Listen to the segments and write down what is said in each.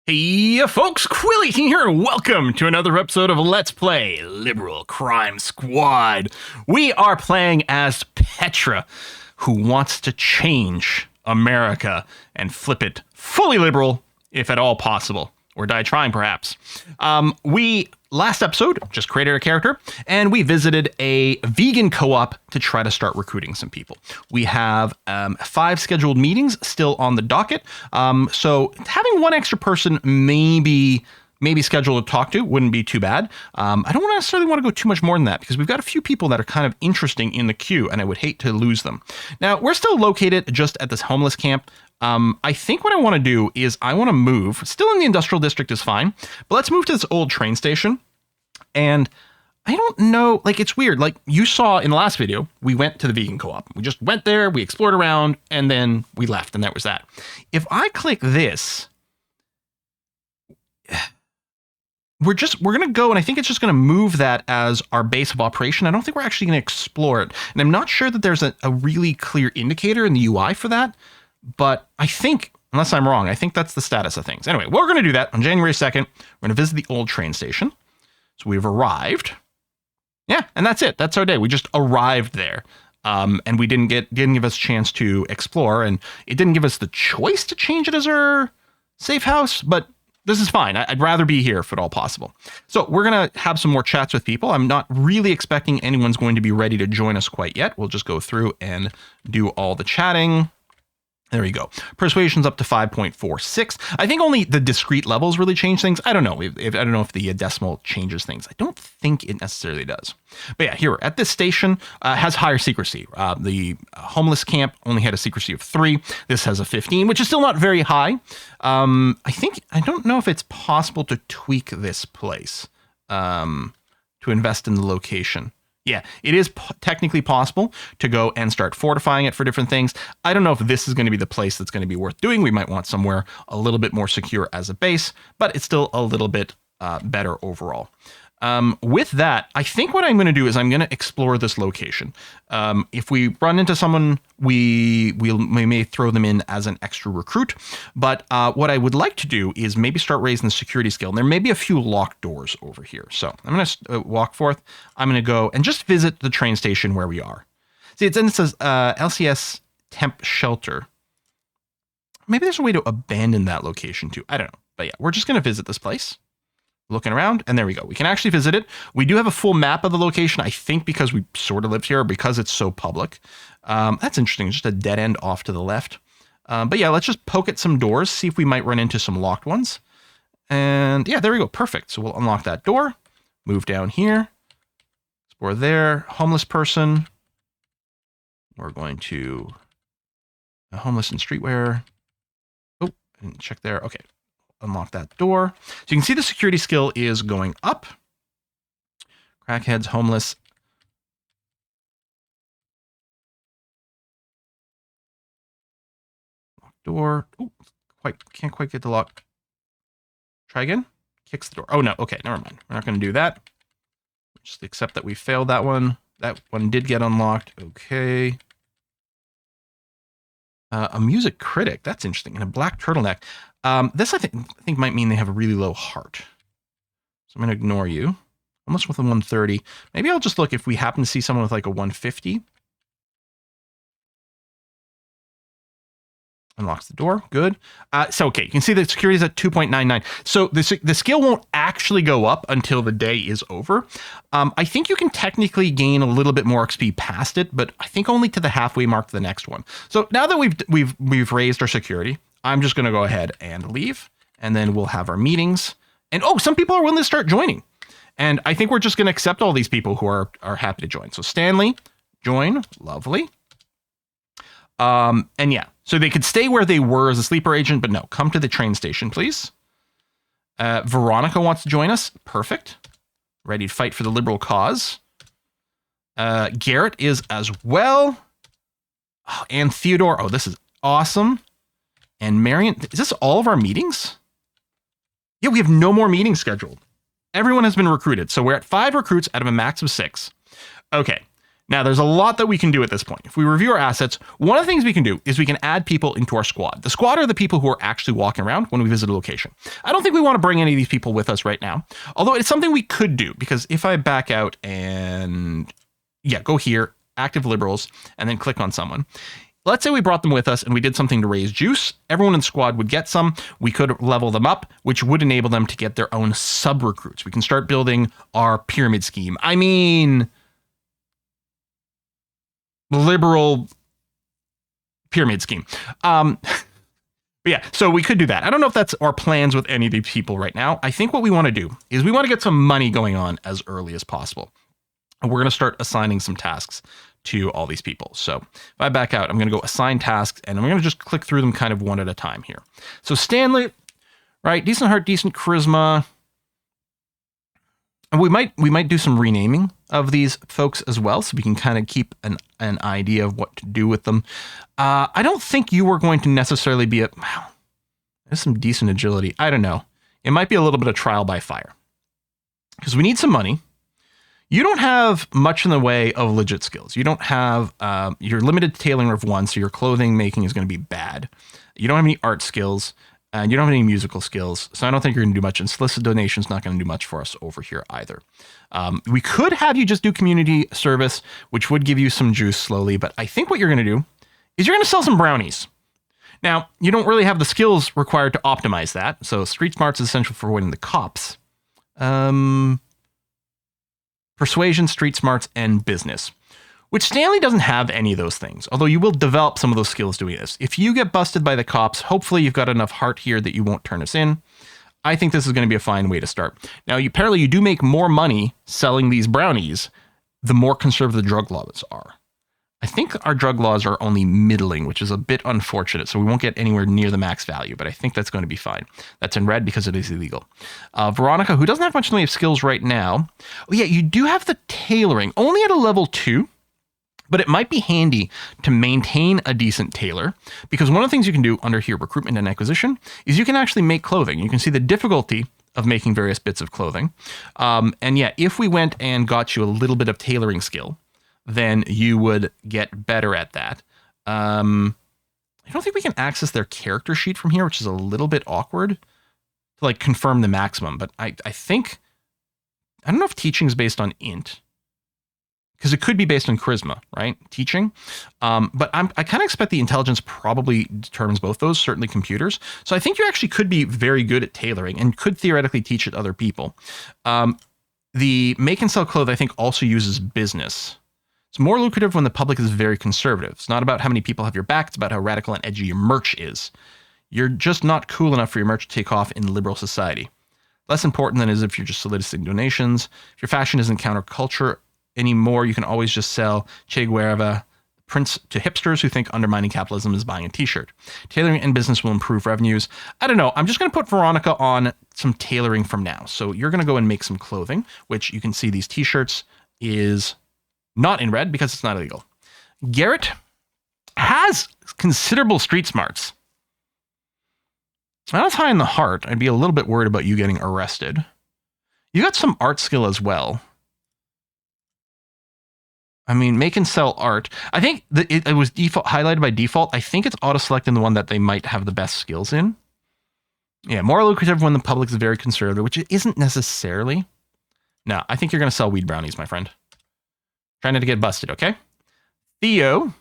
Hey folks, Quill18 here, and welcome to another episode of Let's Play Liberal Crime Squad. We are playing as Petra, who wants to change America and flip it fully liberal, if at all possible. Or die trying, perhaps. Last episode, just created a character, and we visited a vegan co-op to try to start recruiting some people. We have 5 scheduled meetings still on the docket, so having one extra person maybe scheduled to talk to wouldn't be too bad. I don't necessarily want to go too much more than that because we've got a few people that are kind of interesting in the queue, and I would hate to lose them. Now, we're still located just at this homeless camp. I think what I want to do is I want to move, still in the industrial district is fine, but let's move to this old train station. And I don't know, like, it's weird. Like you saw in the last video, we went to the vegan co-op. We just went there, we explored around, and then we left, and that was that. If I click this, we're going to go, and I think it's just going to move that as our base of operation. I don't think we're actually going to explore it. And I'm not sure that there's a really clear indicator in the UI for that. But I think, unless I'm wrong, I think that's the status of things. Anyway, we're going to do that on January 2nd. We're going to visit the old train station. So we've arrived. Yeah, and that's it. That's our day. We just arrived there. And we didn't give us a chance to explore, and it didn't give us the choice to change it as our safe house, but this is fine. I'd rather be here if at all possible. So we're going to have some more chats with people. I'm not really expecting anyone's going to be ready to join us quite yet. We'll just go through and do all the chatting. There you go. Persuasion's up to 5.46. I think only the discrete levels really change things. I don't know. I don't know if the decimal changes things. I don't think it necessarily does. But yeah, here at this station has higher secrecy. The homeless camp only had a secrecy of 3. This has a 15, which is still not very high. I don't know if it's possible to tweak this place to invest in the location. Yeah, it is technically possible to go and start fortifying it for different things. I don't know if this is going to be the place that's going to be worth doing. We might want somewhere a little bit more secure as a base, but it's still a little bit better overall. With that, I think what I'm going to do is I'm going to explore this location. If we run into someone, we may throw them in as an extra recruit. But what I would like to do is maybe start raising the security skill. And there may be a few locked doors over here. So I'm going to walk forth. I'm going to go and just visit the train station where we are. See, it says LCS temp shelter. Maybe there's a way to abandon that location too. I don't know. But yeah, we're just going to visit this place. Looking around, and there we go. We can actually visit it. We do have a full map of the location, I think because we sort of lived here, or because it's so public. That's interesting, just a dead end off to the left. But yeah, let's just poke at some doors, see if we might run into some locked ones. And yeah, there we go, perfect. So we'll unlock that door, move down here, explore there, homeless person. We're going to homeless and streetwear. Oh, I didn't check there, okay. Unlock that door. So you can see the security skill is going up. Crackheads, homeless. Lock door. Oh, can't quite get the lock. Try again. Kicks the door. Oh no. Okay, never mind. We're not going to do that. Just accept that we failed that one. That one did get unlocked. Okay. A music critic. That's interesting. And a black turtleneck. This I think might mean they have a really low heart. So I'm going to ignore you. Almost with a 130. Maybe I'll just look if we happen to see someone with like a 150. Unlocks the door. Good. So, okay, you can see the security is at 2.99. So the skill won't actually go up until the day is over. I think you can technically gain a little bit more XP past it, but I think only to the halfway mark to the next one. So now that we've raised our security, I'm just going to go ahead and leave, and then we'll have our meetings. And oh, some people are willing to start joining. And I think we're just going to accept all these people who are happy to join. So Stanley, join. Lovely. And yeah, so they could stay where they were as a sleeper agent, but no, come to the train station, please. Veronica wants to join us. Perfect. Ready to fight for the liberal cause. Garrett is as well. Oh, and Theodore. Oh, this is awesome. And Marion, is this all of our meetings? Yeah, we have no more meetings scheduled. Everyone has been recruited. So we're at 5 recruits out of a max of 6. Okay. Now, there's a lot that we can do at this point. If we review our assets, one of the things we can do is we can add people into our squad. The squad are the people who are actually walking around when we visit a location. I don't think we want to bring any of these people with us right now, although it's something we could do, because if I back out and, yeah, go here, active liberals, and then click on someone. Let's say we brought them with us and we did something to raise juice. Everyone in the squad would get some. We could level them up, which would enable them to get their own sub-recruits. We can start building our pyramid scheme. I mean, liberal pyramid scheme. But yeah, so we could do that. I don't know if that's our plans with any of these people right now. I think what we want to do is we want to get some money going on as early as possible. And we're going to start assigning some tasks to all these people. So if I back out, I'm going to go assign tasks, and I'm going to just click through them kind of one at a time here. So Stanley, right? Decent heart, decent charisma. And we might do some renaming of these folks as well, so we can kind of keep an idea of what to do with them. I don't think you were going to necessarily be wow, there's some decent agility. I don't know. It might be a little bit of trial by fire, because we need some money. You don't have much in the way of legit skills. You don't have, you're limited to tailoring of one, so your clothing making is going to be bad. You don't have any art skills, and you don't have any musical skills, so I don't think you're going to do much. And solicited donations not going to do much for us over here either. We could have you just do community service, which would give you some juice slowly, but I think what you're going to do is you're going to sell some brownies. Now, you don't really have the skills required to optimize that, so street smarts is essential for avoiding the cops. Persuasion, street smarts, and business, which Stanley doesn't have any of those things, although you will develop some of those skills doing this. If you get busted by the cops, hopefully you've got enough heart here that you won't turn us in. I think this is going to be a fine way to start. Now, apparently you do make more money selling these brownies the more conservative the drug laws are. I think our drug laws are only middling, which is a bit unfortunate, so we won't get anywhere near the max value, but I think that's going to be fine. That's in red because it is illegal. Veronica, who doesn't have much in the way of skills right now. Oh yeah, you do have the tailoring, only at a level 2, but it might be handy to maintain a decent tailor, because one of the things you can do under here, recruitment and acquisition, is you can actually make clothing. You can see the difficulty of making various bits of clothing. And yeah, if we went and got you a little bit of tailoring skill, then you would get better at that. I don't think we can access their character sheet from here, which is a little bit awkward to like confirm the maximum. But I think, I don't know if teaching is based on int, because it could be based on charisma, right? Teaching. But I kind of expect the intelligence probably determines both those, certainly computers. So I think you actually could be very good at tailoring and could theoretically teach it to other people. The make and sell clothes, I think, also uses business. It's more lucrative when the public is very conservative. It's not about how many people have your back. It's about how radical and edgy your merch is. You're just not cool enough for your merch to take off in liberal society. Less important than it is if you're just soliciting donations. If your fashion isn't counterculture anymore, you can always just sell Che Guevara prints to hipsters who think undermining capitalism is buying a t-shirt. Tailoring and business will improve revenues. I don't know. I'm just going to put Veronica on some tailoring from now. So you're going to go and make some clothing, which you can see these t-shirts is not in red because it's not illegal. Garrett has considerable street smarts. Not as high in the heart. I'd be a little bit worried about you getting arrested. You got some art skill as well. I mean, make and sell art. I think it was default highlighted by default. I think it's auto-selecting the one that they might have the best skills in. Yeah, more lucrative when the public is very conservative, which it isn't necessarily. No, I think you're going to sell weed brownies, my friend. Trying not to get busted, okay? Theo,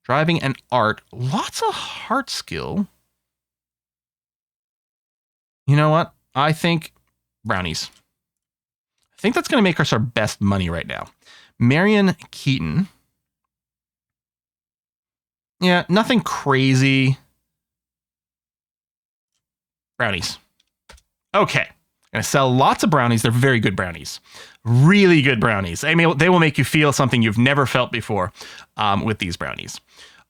driving and art. Lots of heart skill. You know what? I think brownies. I think that's going to make us our best money right now. Marion Keaton. Yeah, nothing crazy. Brownies. Okay. I'm going to sell lots of brownies. They're very good brownies. Really good brownies. I mean, they will make you feel something you've never felt before with these brownies.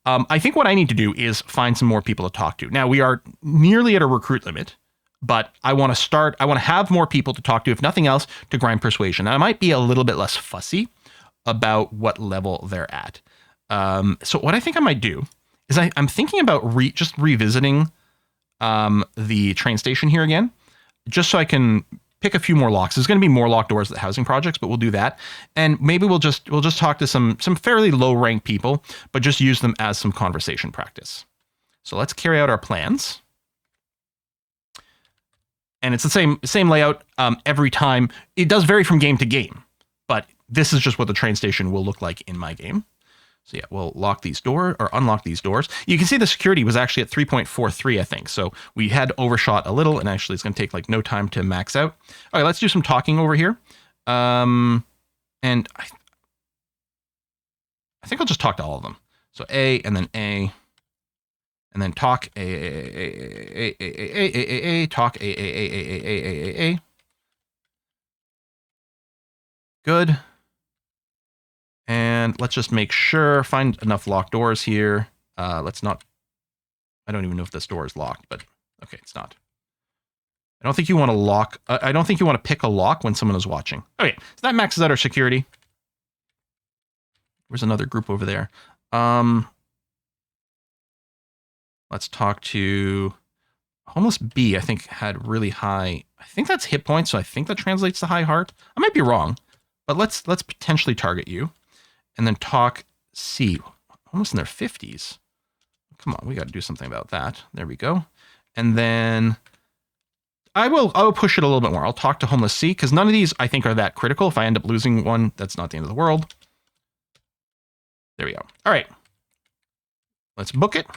I think what I need to do is find some more people to talk to. Now, we are nearly at a recruit limit, but I want to have more people to talk to, if nothing else, to grind persuasion. Now, I might be a little bit less fussy about what level they're at. So what I think I might do is I'm thinking about just revisiting the train station here again, just so I can pick a few more locks. There's going to be more locked doors at the housing projects, but we'll do that. And maybe we'll just talk to some fairly low ranked people, but just use them as some conversation practice. So let's carry out our plans. And it's the same layout every time. It does vary from game to game, but this is just what the train station will look like in my game. So yeah, we'll lock these doors or unlock these doors. You can see the security was actually at 3.43, I think. So we had overshot a little, and actually it's going to take like no time to max out. All right, let's do some talking over here. And I think I'll just talk to all of them. So A, and then A, and then talk A, talk A. Good. And let's just make sure, find enough locked doors here. Let's not, I don't even know if this door is locked, but okay, it's not. I don't think you want to lock, I don't think you want to pick a lock when someone is watching. Okay, so that maxes out our security. There's another group over there. Let's talk to Homeless B, I think had really high, I think that's hit points, so I think that translates to high heart. I might be wrong, but let's potentially target you. And then talk C, almost in their 50s. Come on, we got to do something about that. There we go. And then I'll push it a little bit more. I'll talk to Homeless C, because none of these I think are that critical. If I end up losing one, that's not the end of the world. There we go. All right. Let's book it.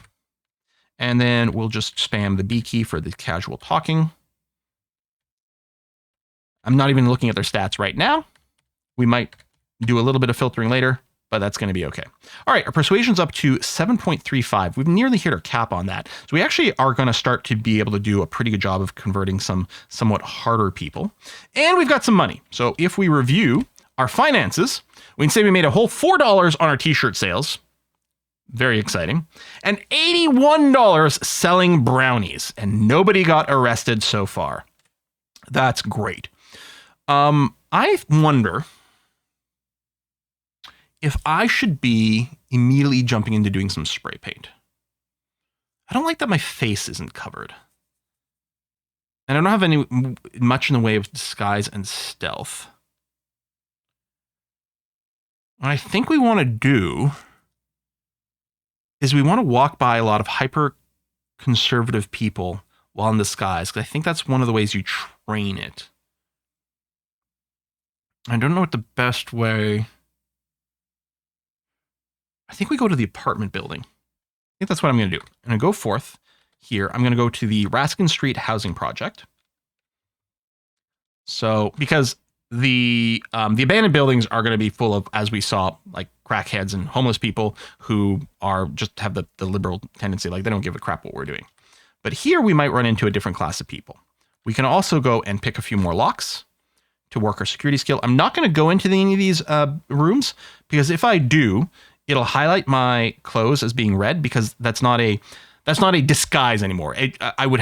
And then we'll just spam the B key for the casual talking. I'm not even looking at their stats right now. We might do a little bit of filtering later, but that's going to be okay. All right, our persuasion's up to 7.35. We've nearly hit our cap on that. So we actually are going to start to be able to do a pretty good job of converting some somewhat harder people. And we've got some money. So if we review our finances, we can say we made a whole $4 on our t-shirt sales. Very exciting. And $81 selling brownies. And nobody got arrested so far. That's great. I wonder if I should be immediately jumping into doing some spray paint. I don't like that my face isn't covered. And I don't have much in the way of disguise and stealth. What I think we want to do is we want to walk by a lot of hyper conservative people while in disguise, because I think that's one of the ways you train it. I don't know what the best way. I think we go to the apartment building. I think that's what I'm going to do. I'm going to go forth here. I'm going to go to the Raskin Street Housing Project. So, because the abandoned buildings are going to be full of, as we saw, like crackheads and homeless people who are just have the liberal tendency, like they don't give a crap what we're doing. But here we might run into a different class of people. We can also go and pick a few more locks to work our security skill. I'm not going to go into any of these rooms, because if I do, it'll highlight my clothes as being red, because that's not a disguise anymore. I would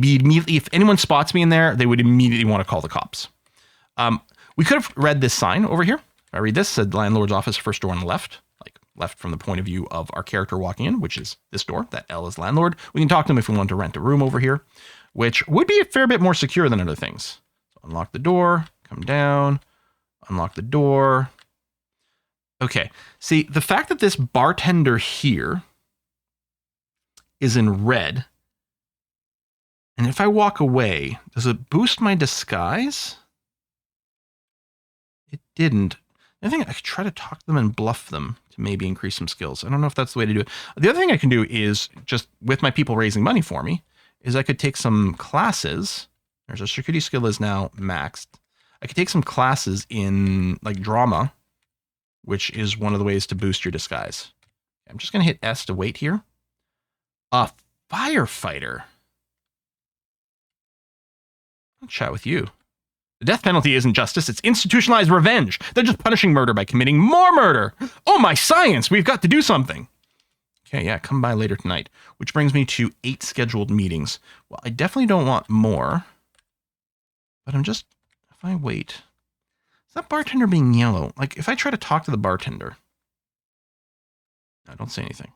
be immediately, if anyone spots me in there, they would immediately want to call the cops. We could have read this sign over here. If I read this, said landlord's office, first door on the left, like left from the point of view of our character walking in, which is this door. That L is landlord. We can talk to them if we want to rent a room over here, which would be a fair bit more secure than other things. So unlock the door, come down, unlock the door. Okay, see, the fact that this bartender here is in red, and if I walk away, does it boost my disguise? It didn't. I think I could try to talk to them and bluff them to maybe increase some skills. I don't know if that's the way to do it. The other thing I can do is, just with my people raising money for me, is I could take some classes. There's a security skill is now maxed. I could take some classes in like drama, which is one of the ways to boost your disguise. I'm just going to hit S to wait here. A firefighter. I'll chat with you. The death penalty isn't justice, it's institutionalized revenge. They're just punishing murder by committing more murder. Oh, my science, we've got to do something. Okay, yeah, come by later tonight. Which brings me to 8 scheduled meetings. Well, I definitely don't want more. But I'm just, if I wait. Is that bartender being yellow? Like, if I try to talk to the bartender. I don't say anything.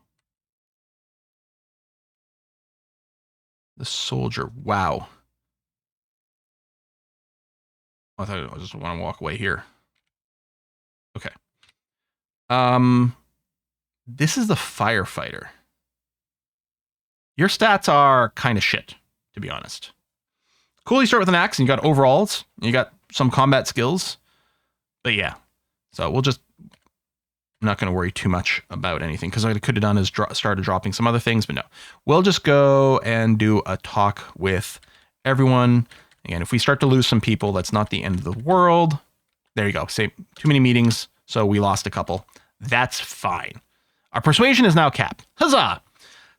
The soldier, wow. I thought I just want to walk away here. Okay. This is the firefighter. Your stats are kind of shit, to be honest. Cool, you start with an axe and you got overalls. And you got some combat skills. But yeah. So we'll just... I'm not going to worry too much about anything, because what I could have done is started dropping some other things, but no. We'll just go and do a talk with everyone. Again, if we start to lose some people, that's not the end of the world. There you go. Say too many meetings, so we lost a couple. That's fine. Our persuasion is now capped. Huzzah!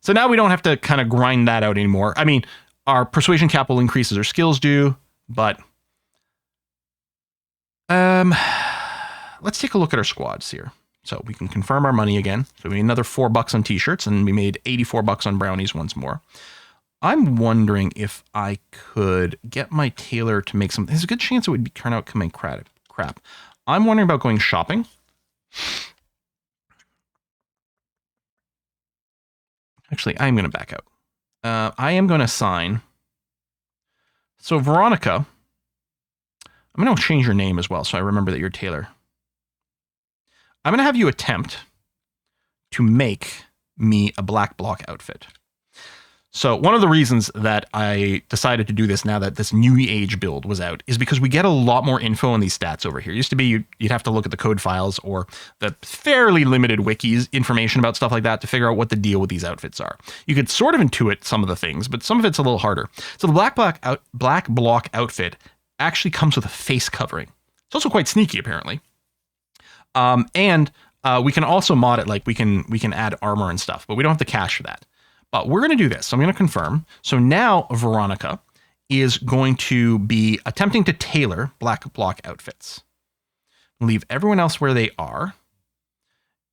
So now we don't have to kind of grind that out anymore. I mean, our persuasion cap will increase as our skills do, but let's take a look at our squads here. So we can confirm our money again. So we made another $4 on t-shirts, and we made $84 on brownies once more. I'm wondering if I could get my tailor to make something. There's a good chance it would turn out coming crap. I'm wondering about going shopping. Actually, I'm going to back out. I am going to assign. So Veronica, I'm going to change your name as well, so I remember that you're Taylor. I'm going to have you attempt to make me a black block outfit. So one of the reasons that I decided to do this now that this new age build was out is because we get a lot more info on these stats over here. It used to be you'd have to look at the code files or the fairly limited wikis information about stuff like that to figure out what the deal with these outfits are. You could sort of intuit some of the things, but some of it's a little harder. So the black block outfit actually comes with a face covering. It's also quite sneaky, apparently. And we can also mod it, like we can add armor and stuff, but we don't have the cash for that. But we're going to do this. So I'm going to confirm. So now Veronica is going to be attempting to tailor black block outfits. Leave everyone else where they are.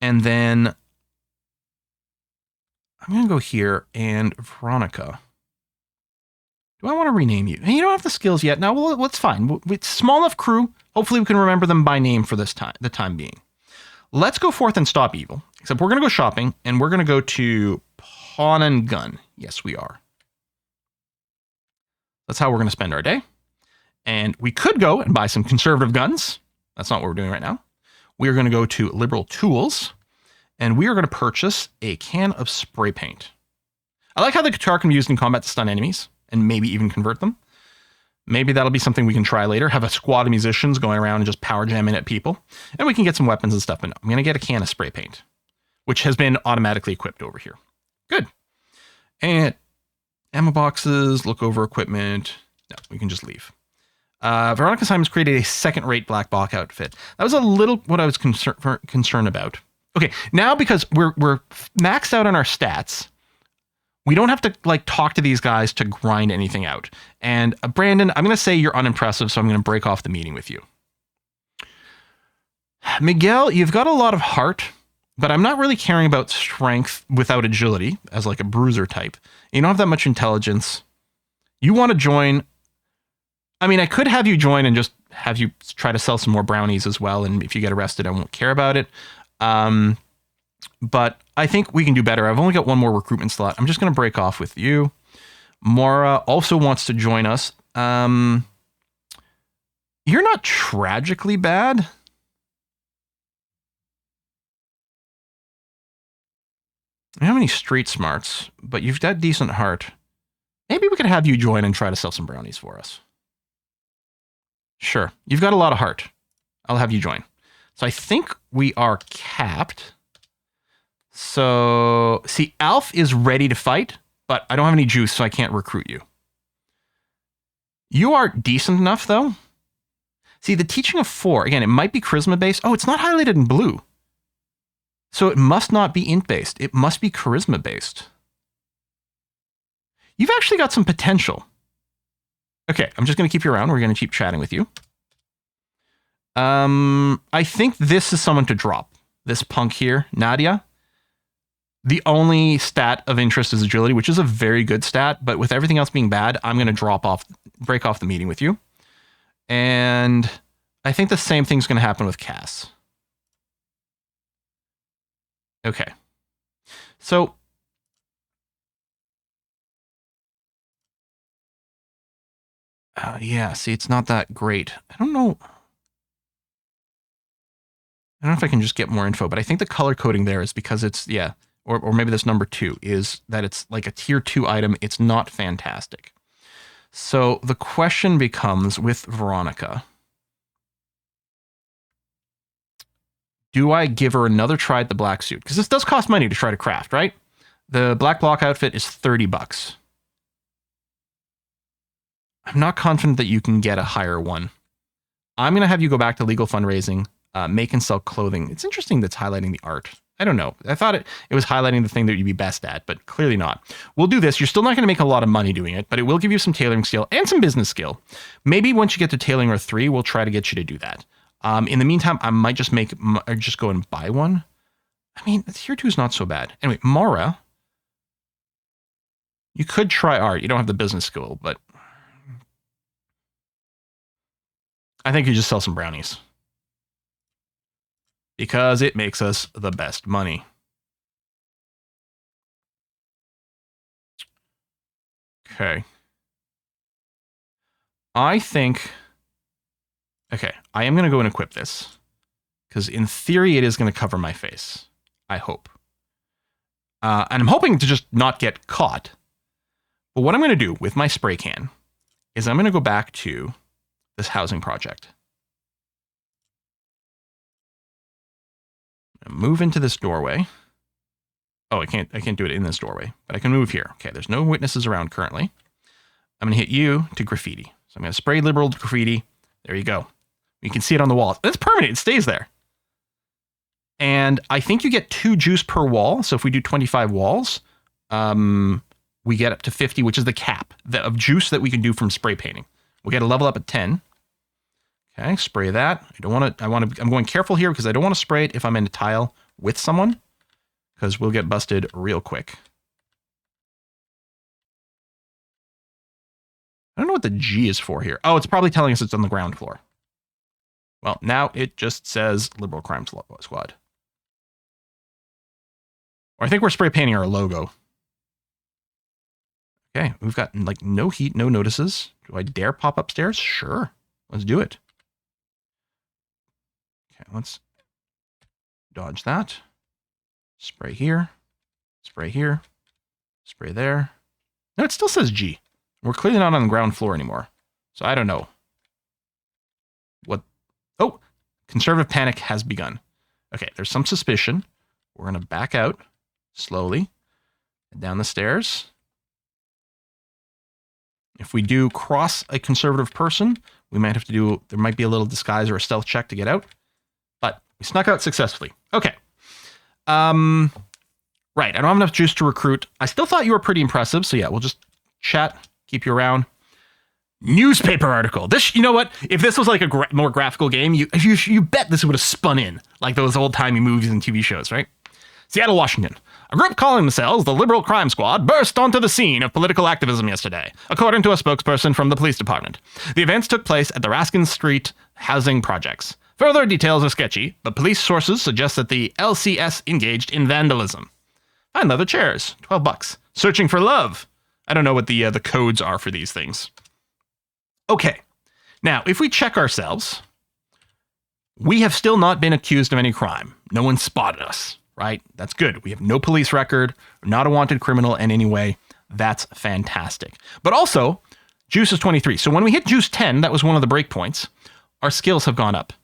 And then I'm going to go here and Veronica. Do I want to rename you? You don't have the skills yet. No, well, it's fine. It's a small enough crew. Hopefully we can remember them by name for the time being. Let's go forth and stop evil. Except we're going to go shopping and we're going to go to Pawn and Gun. Yes, we are. That's how we're going to spend our day. And we could go and buy some conservative guns. That's not what we're doing right now. We are going to go to Liberal Tools and we are going to purchase a can of spray paint. I like how the guitar can be used in combat to stun enemies and maybe even convert them. Maybe that'll be something we can try later. Have a squad of musicians going around and just power jamming at people. And we can get some weapons and stuff. But no, I'm going to get a can of spray paint, which has been automatically equipped over here. Good. And ammo boxes, look over equipment. No, we can just leave. Veronica Simons created a second-rate black block outfit. That was a little what I was concerned about. Okay, now because we're maxed out on our stats, we don't have to like talk to these guys to grind anything out. And Brandon, I'm going to say you're unimpressive, so I'm going to break off the meeting with you. Miguel, you've got a lot of heart, but I'm not really caring about strength without agility as like a bruiser type. You don't have that much intelligence. You want to join. I mean, I could have you join and just have you try to sell some more brownies as well. And if you get arrested, I won't care about it. But I think we can do better. I've only got one more recruitment slot. I'm just going to break off with you. Mora also wants to join us. You're not tragically bad. You don't have any street smarts, but you've got decent heart. Maybe we could have you join and try to sell some brownies for us. Sure. You've got a lot of heart. I'll have you join. So I think we are capped. So, see, Alf is ready to fight, but I don't have any juice, so I can't recruit you. You are decent enough, though. See, the teaching of 4, again, it might be charisma-based. Oh, it's not highlighted in blue. So it must not be int-based. It must be charisma-based. You've actually got some potential. Okay, I'm just going to keep you around. We're going to keep chatting with you. I think this is someone to drop. This punk here, Nadia. The only stat of interest is agility, which is a very good stat, but with everything else being bad, I'm going to break off the meeting with you. And I think the same thing's going to happen with Cass. Okay. So Yeah, see, it's not that great. I don't know. I don't know if I can just get more info, but I think the color coding there is because it's, yeah, or maybe this number 2 is that it's like a tier 2 item. It's not fantastic. So the question becomes with Veronica, do I give her another try at the black suit? Because this does cost money to try to craft, right? The black block outfit is 30 bucks. I'm not confident that you can get a higher one. I'm going to have you go back to legal fundraising, make and sell clothing. It's interesting that's highlighting the art. I don't know. I thought it was highlighting the thing that you'd be best at, but clearly not. We'll do this. You're still not going to make a lot of money doing it, but it will give you some tailoring skill and some business skill. Maybe once you get to tailoring or 3, we'll try to get you to do that. In the meantime, I might just just go and buy one. I mean, tier 2 is not so bad. Anyway, Mara, you could try art. You don't have the business skill, but I think you just sell some brownies. Because it makes us the best money. Okay. I think... Okay, I am going to go and equip this. Because in theory, it is going to cover my face. I hope. And I'm hoping to just not get caught. But what I'm going to do with my spray can is I'm going to go back to this housing project. Move into this doorway. Oh, I can't do it in this doorway, but I can move here. Okay, there's no witnesses around currently. I'm going to hit you to graffiti. So I'm going to spray liberal graffiti. There you go. You can see it on the walls. It's permanent. It stays there. And I think you get 2 juice per wall. So if we do 25 walls, we get up to 50, which is the cap of juice that we can do from spray painting. We'll get a level up at 10. Okay, spray that. I'm going careful here because I don't want to spray it if I'm in a tile with someone, because we'll get busted real quick. I don't know what the G is for here. Oh, it's probably telling us it's on the ground floor. Well, now it just says Liberal Crime Squad. Or I think we're spray painting our logo. Okay, we've got like no heat, no notices. Do I dare pop upstairs? Sure, let's do it. Okay, let's dodge that. Spray here, spray here, spray there. No, it still says G. We're clearly not on the ground floor anymore. So I don't know. What? Oh, conservative panic has begun. Okay, there's some suspicion. We're going to back out slowly down the stairs. If we do cross a conservative person, we might have to do, there might be a little disguise or a stealth check to get out. But we snuck out successfully. Okay. Right, I don't have enough juice to recruit. I still thought you were pretty impressive, so yeah, we'll just chat, keep you around. Newspaper article. This, you know what? If this was like a more graphical game, you bet this would have spun in like those old-timey movies and TV shows, right? Seattle, Washington. A group calling themselves the Liberal Crime Squad burst onto the scene of political activism yesterday, according to a spokesperson from the police department. The events took place at the Raskin Street housing projects. Further details are sketchy, but police sources suggest that the LCS engaged in vandalism. Find leather chairs, 12 bucks. Searching for love. I don't know what the codes are for these things. Okay, now if we check ourselves, we have still not been accused of any crime. No one spotted us, right? That's good. We have no police record. We're not a wanted criminal in any way. That's fantastic. But also, juice is 23. So when we hit juice 10, that was one of the breakpoints, our skills have gone up.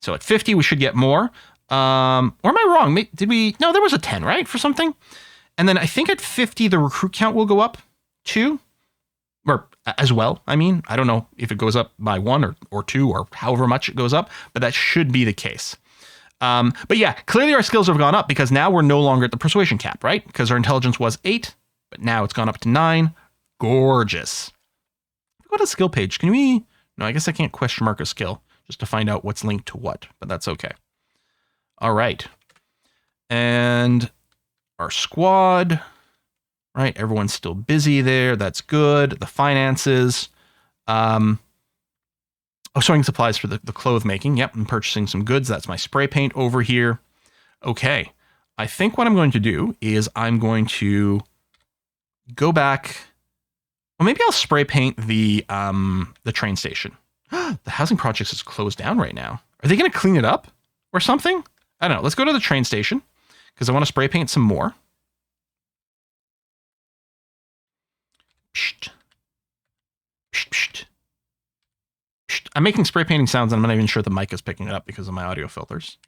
So at 50, we should get more. Or am I wrong? Did we? No, there was a 10, right? For something. And then I think at 50, the recruit count will go up too. Or as well, I mean. I don't know if it goes up by 1 or 2 or however much it goes up, but that should be the case. But yeah, clearly our skills have gone up because now we're no longer at the persuasion cap, right? Because our intelligence was 8, but now it's gone up to 9. Gorgeous. Go to the skill page. Can we? No, I guess I can't question mark a skill just to find out what's linked to what, but that's okay. All right. And our squad, right? Everyone's still busy there. That's good. The finances. Oh, sewing supplies for the clothes making. Yep, I'm purchasing some goods. That's my spray paint over here. Okay. I think what I'm going to do is I'm going to go back Well, maybe I'll spray paint the train station. The housing project is closed down right now. Are they going to clean it up or something? I don't know. Let's go to the train station because I want to spray paint some more. Psht. Psht, psht. Psht. I'm making spray painting sounds and I'm not even sure the mic is picking it up because of my audio filters.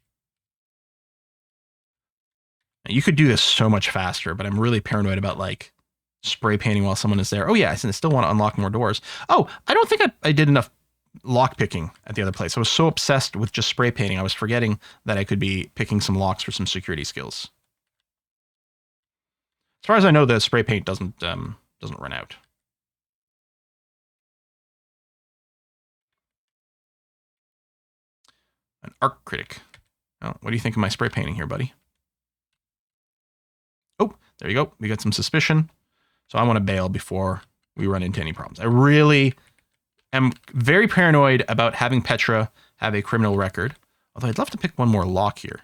You could do this so much faster, but I'm really paranoid about like spray painting while someone is there. Oh yeah, I still want to unlock more doors. Oh, I don't think I did enough lock picking at the other place. I was so obsessed with just spray painting, I was forgetting that I could be picking some locks for some security skills. As far as I know, the spray paint doesn't run out. An art critic. Oh, what do you think of my spray painting here, buddy? Oh, there you go. We got some suspicion. So I want to bail before we run into any problems. I really am very paranoid about having Petra have a criminal record. Although I'd love to pick one more lock here.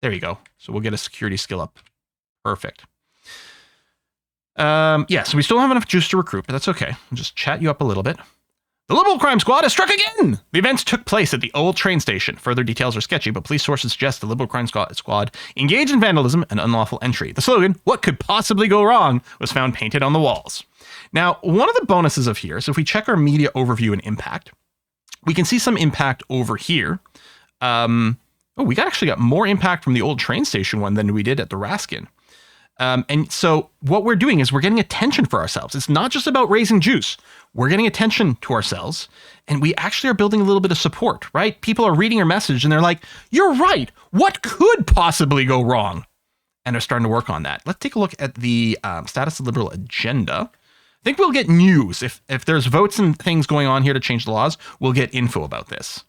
There you go. So we'll get a security skill up. Perfect. Yeah, so we still don't have enough juice to recruit, but that's okay. I'll just chat you up a little bit. The Liberal Crime Squad has struck again! The events took place at the old train station. Further details are sketchy, but police sources suggest the Liberal Crime Squad engaged in vandalism and unlawful entry. The slogan, "What could possibly go wrong?" was found painted on the walls. Now, one of the bonuses of here is if we check our media overview and impact, we can see some impact over here. We actually got more impact from the old train station one than we did at the Raskin. And so what we're doing is we're getting attention for ourselves. It's not just about raising juice. We're getting attention to ourselves, and we actually are building a little bit of support, right? People are reading our message, and they're like, you're right. What could possibly go wrong? And they're starting to work on that. Let's take a look at the status of Liberal agenda. I think we'll get news. If there's votes and things going on here to change the laws, we'll get info about this.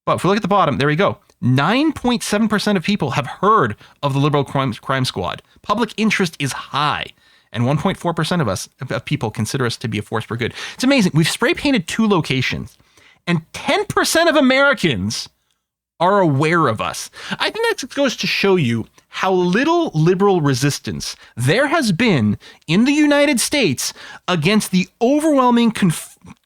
But if we look at the bottom, there we go. 9.7% of people have heard of the Liberal Crime Squad. Public interest is high. And 1.4% of people consider us to be a force for good. It's amazing. We've spray painted 2 locations, and 10% of Americans are aware of us. I think that goes to show you how little liberal resistance there has been in the United States against the overwhelming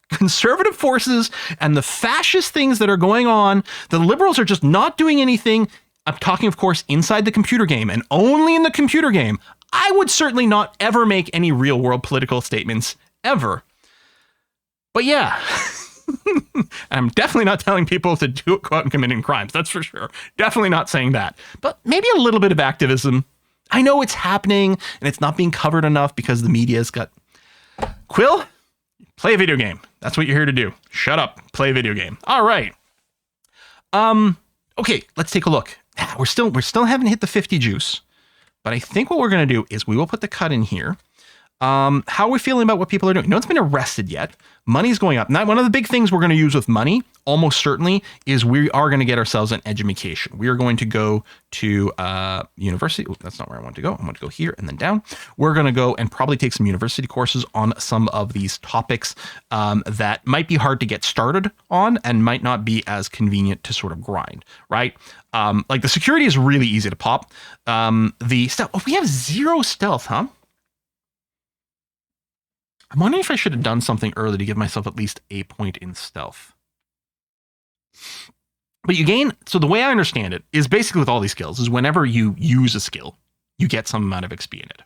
conservative forces and the fascist things that are going on. The liberals are just not doing anything. I'm talking, of course, inside the computer game and only in the computer game. I would certainly not ever make any real world political statements ever. But yeah, I'm definitely not telling people to go out and committing crimes. That's for sure. Definitely not saying that. But maybe a little bit of activism. I know it's happening and it's not being covered enough because the media's got... Quill, play a video game. That's what you're here to do. Shut up. Play a video game. All right. Okay, let's take a look. We still haven't hit the 50 juice, but I think what we're going to do is we will put the cut in here. How are we feeling about what people are doing? No one's been arrested yet. Money's going up. Now, one of the big things we're going to use with money, almost certainly, is we are going to get ourselves an education. We are going to go to university. Ooh, that's not where I want to go. I want to go here and then down. We're going to go and probably take some university courses on some of these topics that might be hard to get started on and might not be as convenient to sort of grind, right? Like the security is really easy to pop. The stealth, oh, we have 0 stealth, huh? I'm wondering if I should have done something early to give myself at least a point in stealth. But you gain, so the way I understand it is basically with all these skills is whenever you use a skill, you get some amount of XP in it.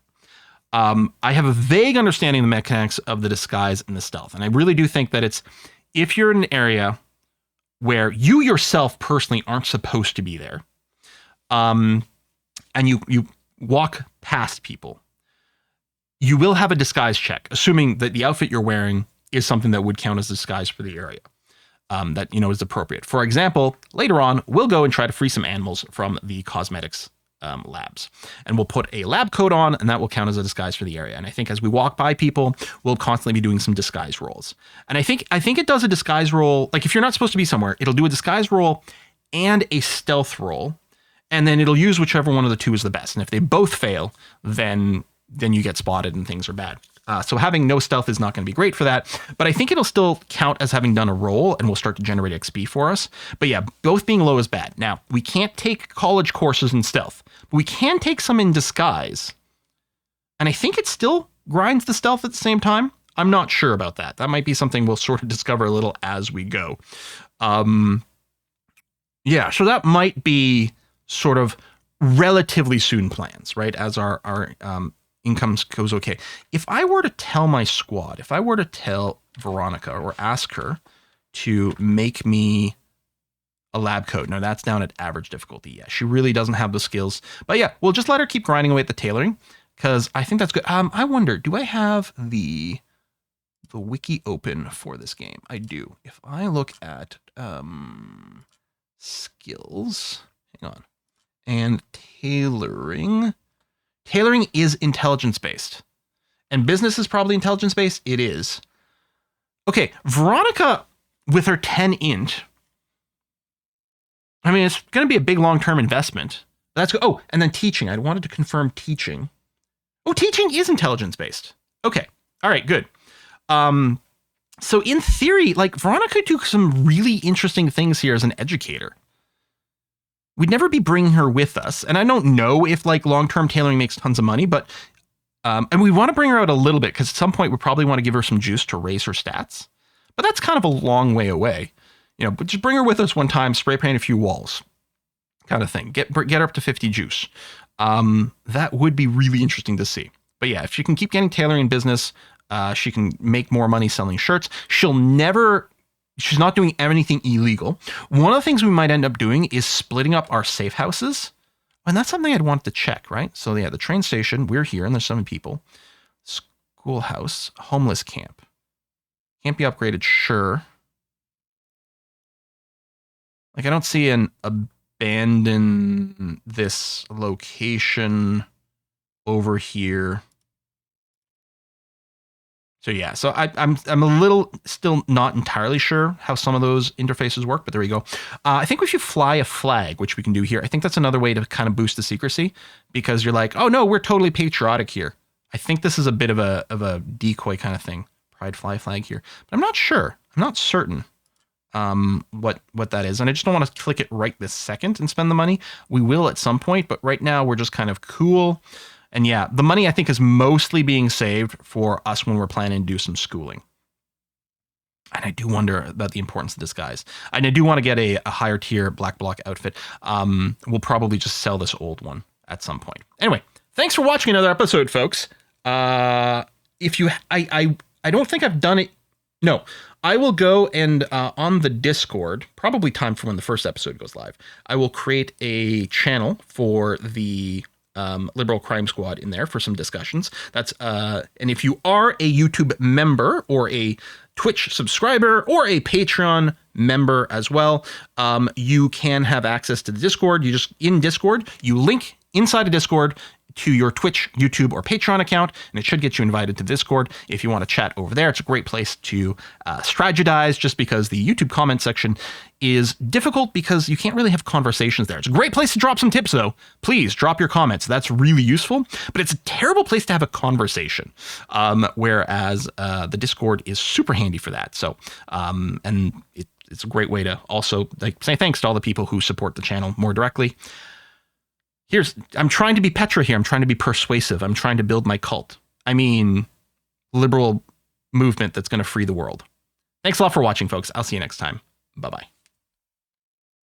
I have a vague understanding of the mechanics of the disguise and the stealth. And I really do think that it's, if you're in an area where you yourself personally aren't supposed to be there, and you walk past people, you will have a disguise check, assuming that the outfit you're wearing is something that would count as disguise for the area, that, is appropriate. For example, later on, we'll go and try to free some animals from the cosmetics labs. And we'll put a lab coat on, and that will count as a disguise for the area. And I think as we walk by people, we'll constantly be doing some disguise rolls. And I think it does a disguise roll, like if you're not supposed to be somewhere, it'll do a disguise roll and a stealth roll, and then it'll use whichever one of the two is the best. And if they both fail, then you get spotted and things are bad. So having no stealth is not going to be great for that, but I think it'll still count as having done a roll and will start to generate XP for us. But yeah, both being low is bad. Now, we can't take college courses in stealth, but we can take some in disguise. And I think it still grinds the stealth at the same time. I'm not sure about that. That might be something we'll sort of discover a little as we go. Yeah, so that might be sort of relatively soon plans, right? As our incomes goes okay. If I were to tell my squad, if I were to tell Veronica or ask her to make me a lab coat. Now that's down at average difficulty. Yeah, she really doesn't have the skills. But yeah, we'll just let her keep grinding away at the tailoring because I think that's good. I wonder, do I have the wiki open for this game? I do. If I look at skills, hang on, and tailoring. Tailoring is intelligence-based. And business is probably intelligence-based. It is. Okay, Veronica with her 10 int. I mean, it's going to be a big long-term investment. That's good. Oh, and then teaching. I wanted to confirm teaching. Oh, teaching is intelligence-based. Okay. All right, good. So in theory, like Veronica could do some really interesting things here as an educator. We'd never be bringing her with us. And I don't know if like long-term tailoring makes tons of money, but, and we want to bring her out a little bit because at some point we probably want to give her some juice to raise her stats, but that's kind of a long way away, you know, but just bring her with us one time, spray paint a few walls kind of thing, get her up to 50 juice. That would be really interesting to see. But yeah, if she can keep getting tailoring in business, she can make more money selling shirts. She's not doing anything illegal. One of the things we might end up doing is splitting up our safe houses. And that's something I'd want to check, right? So yeah, the train station, we're here and there's 7 people. Schoolhouse, homeless camp. Can't be upgraded, sure. Like I don't see an abandon this location over here. So yeah, so I'm a little still not entirely sure how some of those interfaces work, but there we go. I think if you fly a flag, which we can do here, I think that's another way to kind of boost the secrecy because you're like, oh no, we're totally patriotic here. I think this is a bit of a decoy kind of thing. Pride fly flag here, but I'm not sure. I'm not certain what that is, and I just don't want to click it right this second and spend the money. We will at some point, but right now we're just kind of cool. And yeah, the money I think is mostly being saved for us when we're planning to do some schooling. And I do wonder about the importance of disguise. And I do want to get a higher tier black block outfit. We'll probably just sell this old one at some point. Anyway, thanks for watching another episode, folks. If you, I don't think I've done it. No, I will go and on the Discord, probably time for when the first episode goes live, I will create a channel for the Liberal Crime Squad in there for some discussions. That's and if you are a YouTube member or a Twitch subscriber or a Patreon member as well, you can have access to the Discord. You just in Discord, you link inside of Discord to your Twitch, YouTube, or Patreon account, and it should get you invited to Discord if you want to chat over there. It's a great place to strategize, just because the YouTube comment section is difficult because you can't really have conversations there. It's a great place to drop some tips, though. Please drop your comments. That's really useful, but it's a terrible place to have a conversation, whereas the Discord is super handy for that. So, and it's a great way to also like say thanks to all the people who support the channel more directly. I'm trying to be Petra here. I'm trying to be persuasive. I'm trying to build my cult. I mean, liberal movement that's going to free the world. Thanks a lot for watching, folks. I'll see you next time. Bye-bye.